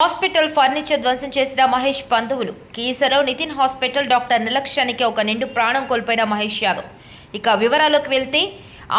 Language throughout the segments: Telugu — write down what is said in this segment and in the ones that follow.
హాస్పిటల్ ఫర్నిచర్ ధ్వంసం చేసిన మహేష్ బంధువులు కీసరలో నితిన్ హాస్పిటల్ డాక్టర్ నిర్లక్ష్యానికి ఒక నిండు ప్రాణం కోల్పోయిన మహేష్ యాదవ్. ఇక వివరాల్లోకి వెళ్తే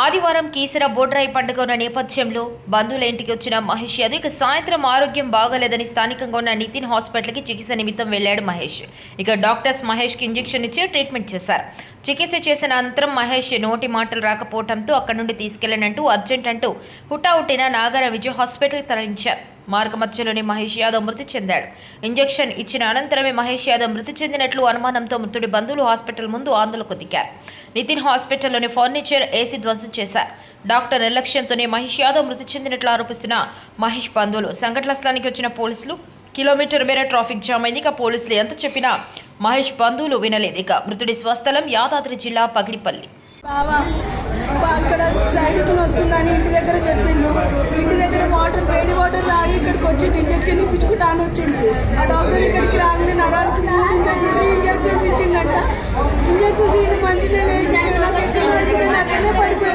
ఆదివారం కీసర బోడ్రాయి పండుగ ఉన్న నేపథ్యంలో బంధువుల ఇంటికి వచ్చిన మహేష్ యాదవ్ ఇక సాయంత్రం ఆరోగ్యం బాగోలేదని స్థానికంగా ఉన్న నితిన్ హాస్పిటల్కి చికిత్స నిమిత్తం వెళ్లాడు మహేష్. ఇక డాక్టర్స్ మహేష్కి ఇంజెక్షన్ ఇచ్చి ట్రీట్మెంట్ చేశారు. చికిత్స చేసిన అనంతరం మహేష్ నోటి మాటలు రాకపోవడంతో అక్కడి నుండి తీసుకెళ్లనంటూ అర్జెంట్ అంటూ హుటాహుటిన నాగర విజయ్ హాస్పిటల్కి తరలించారు. మార్గమధ్యలోనే మహేష్ యాదవ్ మృతి చెందాడు. ఇంజెక్షన్ ఇచ్చిన అనంతరమే మహేష్ యాదవ్ మృతి చెందినట్లు అనుమానంతో మృతుడి బంధువులు హాస్పిటల్ ముందు ఆందోళనకు దిగారు. నితిన్ హాస్పిటల్లోని ఫర్నిచర్ ఏసీ ధ్వంసం చేశారు. డాక్టర్ నిర్లక్ష్యంతోనే మహేష్ యాదవ్ మృతి చెందినట్లు ఆరోపిస్తున్న మహేష్ బంధువులు సంఘటన స్థలానికి వచ్చిన పోలీసులు కిలోమీటర్ మేర ట్రాఫిక్ జామ్ అయింది. ఇక పోలీసులు ఎంత చెప్పినా మహేష్ బంధువులు వినలేదు. ఇక మృతుడి స్వస్థలం యాదాద్రి జిల్లా పగిడిపల్లి. అక్కడ సైడ్కి వస్తుందని ఇంటి దగ్గర చెప్పిండు. ఇంటి దగ్గర వేడి వాటర్ తాగి ఇక్కడికి వచ్చి ఇంజక్షన్ ఇప్పించుకుంటాను వచ్చిండు. ఆ డాక్టర్ ఇక్కడికి రాగానే నరానికి 3 ఇంజక్షన్స్ ఇచ్చిండట. ఇంజక్షన్స్ మంచిగా అక్కడనే పడిపోయింది.